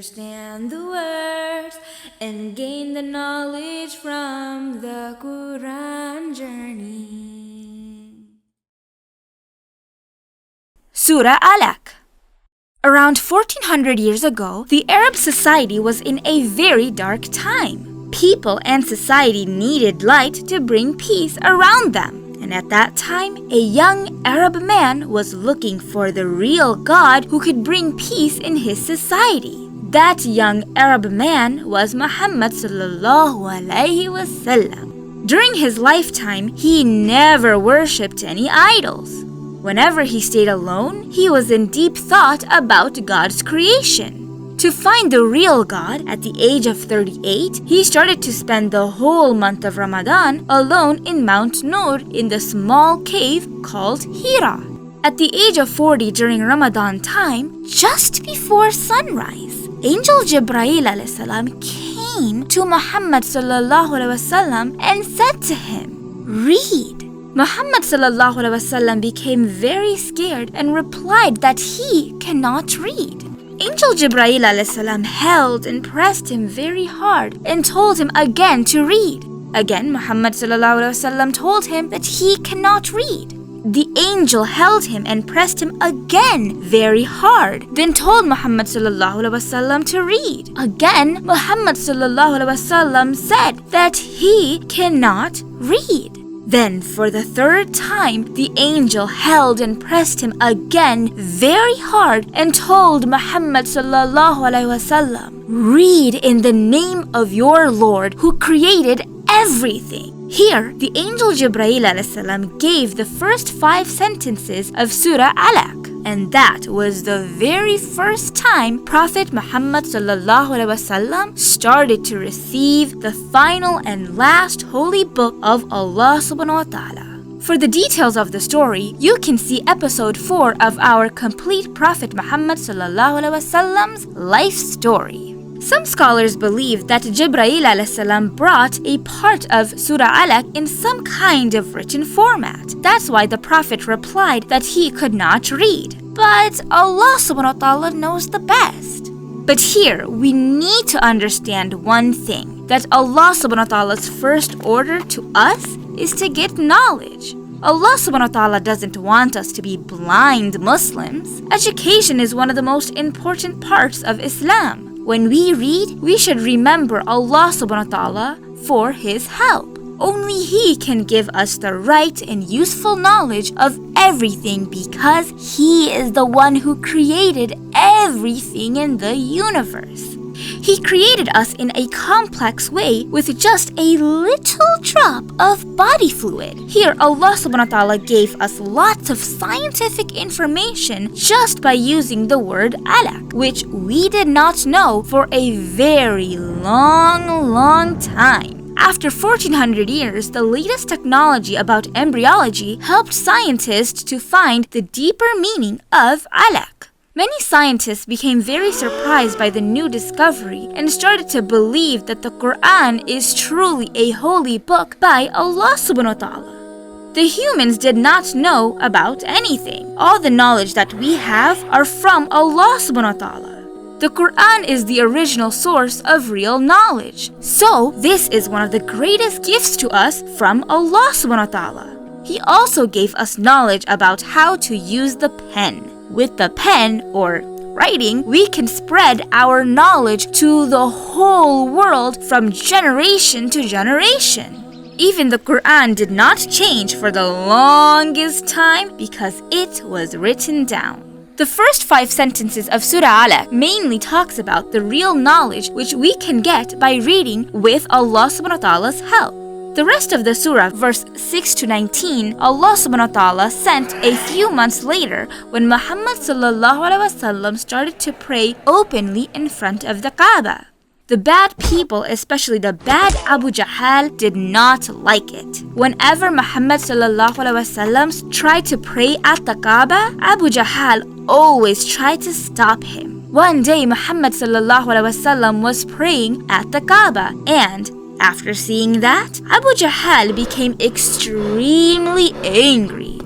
understand the words and gain the knowledge from the Quran journey. Surah Alaq. Around 1400 years ago, the Arab society was in a very dark time. People and society needed light to bring peace around them. And at that time, a young Arab man was looking for the real God who could bring peace in his society. That young Arab man was Muhammad sallallahu alaihi wasallam. During his lifetime, he never worshipped any idols. Whenever he stayed alone, he was in deep thought about God's creation. To find the real God, at the age of 38, he started to spend the whole month of Ramadan alone in Mount Nur in the small cave called Hira. At the age of 40 during Ramadan time, just before sunrise, Angel Jibreel ﷺ came to Muhammad ﷺ and said to him, "Read." Muhammad ﷺ became very scared and replied that he cannot read. Angel Jibreel ﷺ held and pressed him very hard and told him again to read. Again, Muhammad ﷺ told him that he cannot read. The angel held him and pressed him again very hard, then told Muhammad ﷺ to read. Again, Muhammad ﷺ said that he cannot read. Then, for the third time, the angel held and pressed him again very hard and told Muhammad ﷺ, "Read in the name of your Lord who created everything." Here, the angel Jibreel ﷺ gave the first 5 sentences of Surah Alaq. And that was the very first time Prophet Muhammad ﷺ started to receive the final and last holy book of Allah subhanahu wa ta'ala. For the details of the story, you can see episode 4 of our complete Prophet Muhammad ﷺ's life story. Some scholars believe that Jibreel ﷺ brought a part of Surah Alaq in some kind of written format. That's why the Prophet replied that he could not read. But Allah subhanahu wa ta'ala knows the best. But here, we need to understand one thing, that Allah subhanahu wa ta'ala's first order to us is to get knowledge. Allah subhanahu wa ta'ala doesn't want us to be blind Muslims. Education is one of the most important parts of Islam. When we read, we should remember Allah subhanahu wa ta'ala for His help. Only He can give us the right and useful knowledge of everything because He is the one who created everything in the universe. He created us in a complex way with just a little drop of body fluid. Here, Allah subhanahu wa ta'ala gave us lots of scientific information just by using the word alaq, which we did not know for a very long time. After 1400 years, the latest technology about embryology helped scientists to find the deeper meaning of alaq. Many scientists became very surprised by the new discovery and started to believe that the Quran is truly a holy book by Allah subhanahu wa ta'ala. The humans did not know about anything. All the knowledge that we have are from Allah subhanahu wa ta'ala. The Quran is the original source of real knowledge. So, this is one of the greatest gifts to us from Allah subhanahu wa ta'ala. He also gave us knowledge about how to use the pen. With the pen, or writing, we can spread our knowledge to the whole world from generation to generation. Even the Quran did not change for the longest time because it was written down. The first 5 sentences of Surah Alaq mainly talks about the real knowledge which we can get by reading with Allah subhanahu wa ta'ala's help. The rest of the surah, verse 6 to 19, Allah subhanahu wa ta'ala sent a few months later when Muhammad sallallahu alaihi wasallam started to pray openly in front of the Kaaba. The bad people, especially the bad Abu Jahl, did not like it. Whenever Muhammad sallallahu alaihi wasallam tried to pray at the Kaaba, Abu Jahl always tried to stop him. One day, Muhammad sallallahu alaihi wasallam was praying at the Kaaba, and after seeing that, Abu Jahl became extremely angry.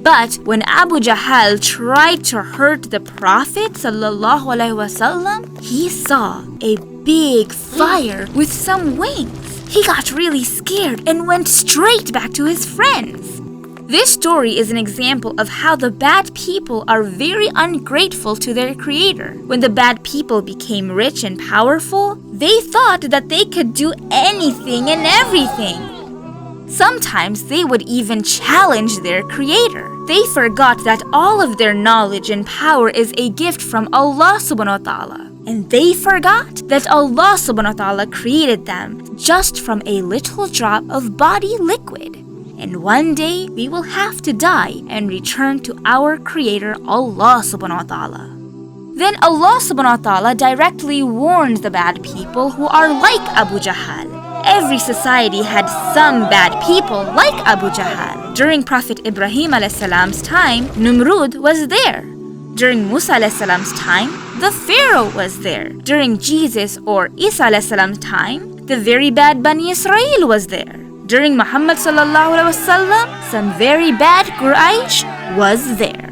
But when Abu Jahl tried to hurt the Prophet ﷺ, he saw a big fire with some wings. He got really scared and went straight back to his friends. This story is an example of how the bad people are very ungrateful to their creator. When the bad people became rich and powerful, they thought that they could do anything and everything. Sometimes they would even challenge their creator. They forgot that all of their knowledge and power is a gift from Allah subhanahu wa ta'ala. And they forgot that Allah subhanahu wa ta'ala created them just from a little drop of body liquid. And one day we will have to die and return to our creator Allah subhanahu wa ta'ala. Then Allah subhanahu wa ta'ala directly warned the bad people who are like Abu Jahl. Every society had some bad people like Abu Jahl. During Prophet Ibrahim a.s.'s time, Numrud was there. During Musa a.s.'s time, the Pharaoh was there. During Jesus or Isa a.s.'s time, the very bad Bani Israel was there. During Muhammad ﷺ, some very bad Quraysh was there.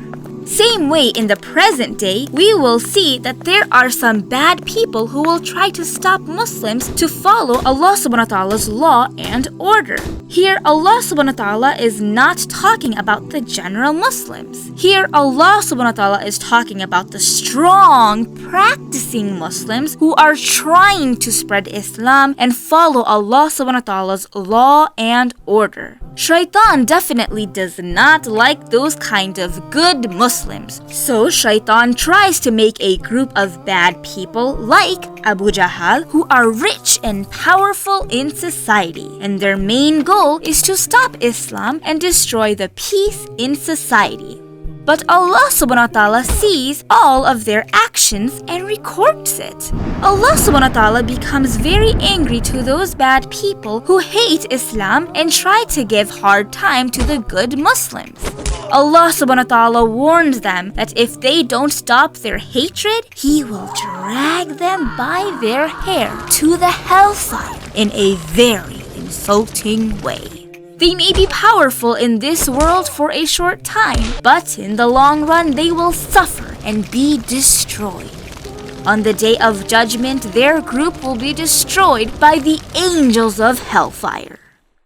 Same way in the present day, we will see that there are some bad people who will try to stop Muslims to follow Allah subhanahu wa ta'ala's law and order. Here, Allah subhanahu wa ta'ala is not talking about the general Muslims. Here, Allah subhanahu wa ta'ala is talking about the strong, practicing Muslims who are trying to spread Islam and follow Allah subhanahu wa ta'ala's law and order. Shaitan definitely does not like those kind of good Muslims. So Shaitan tries to make a group of bad people like Abu Jahl who are rich and powerful in society. And their main goal is to stop Islam and destroy the peace in society. But Allah subhanahu wa ta'ala sees all of their actions and records it. Allah subhanahu wa ta'ala becomes very angry to those bad people who hate Islam and try to give hard time to the good Muslims. Allah subhanahu wa ta'ala warns them that if they don't stop their hatred, He will drag them by their hair to the hellfire in a very insulting way. They may be powerful in this world for a short time, but in the long run they will suffer and be destroyed. On the day of judgment, their group will be destroyed by the angels of hellfire.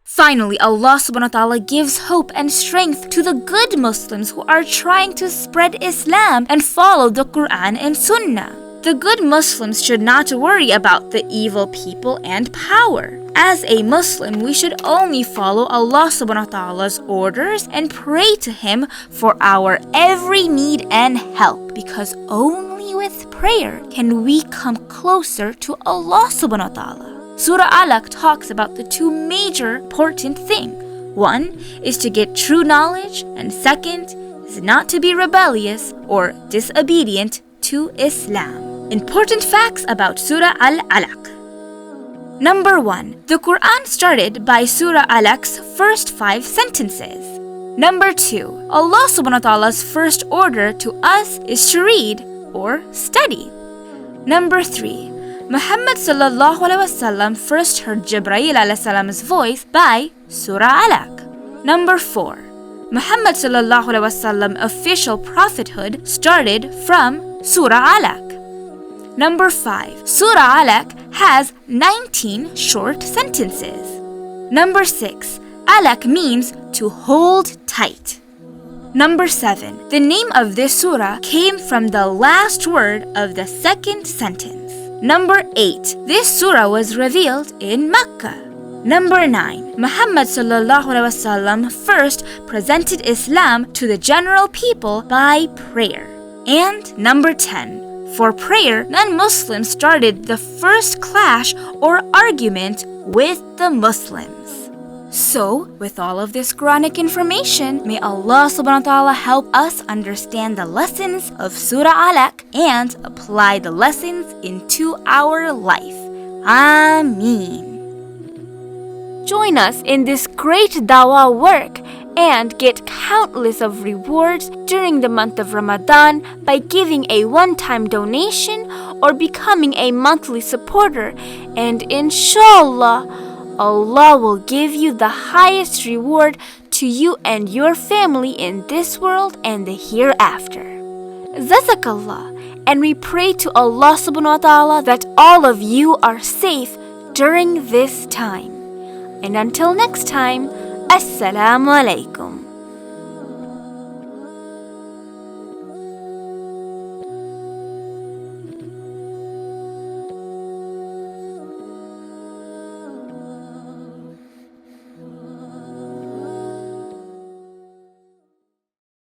Finally, Allah subhanahu wa ta'ala gives hope and strength to the good Muslims who are trying to spread Islam and follow the Quran and Sunnah. The good Muslims should not worry about the evil people and power. As a Muslim, we should only follow Allah subhanahu wa ta'ala's orders and pray to Him for our every need and help, because only with prayer can we come closer to Allah subhanahu wa ta'ala. Surah Alaq talks about the two major important things. One is to get true knowledge, and second is not to be rebellious or disobedient to Islam. Important facts about Surah Al-Alaq. Number 1. The Quran started by Surah Alaq's first 5 sentences. Number 2. Allah subhanahu wa ta'ala's first order to us is to read or study. Number 3. Muhammad sallallahu alaihi wasallam first heard Jibreel alayhi salam's voice by Surah Alaq. Number 4. Muhammad sallallahu alaihi wasallam official prophethood started from Surah Alaq. Number 5. Surah Alaq has 19 short sentences. Number 6. Alaq means to hold tight. Number 7. The name of this surah came from the last word of the second sentence. Number 8. This surah was revealed in Mecca. Number 9. Muhammad sallallahu alaihi wasallam first presented Islam to the general people by prayer. And number 10. For prayer, non-Muslims started the first clash or argument with the Muslims. So, with all of this Quranic information, may Allah subhanahu wa ta'ala help us understand the lessons of Surah Alaq and apply the lessons into our life. Ameen. Join us in this great Dawah work and get countless of rewards during the month of Ramadan by giving a one-time donation or becoming a monthly supporter, and inshallah, Allah will give you the highest reward to you and your family in this world and the hereafter. Jazakallah, and we pray to Allah subhanahu wa ta'ala that all of you are safe during this time. And until next time, Assalamu alaikum.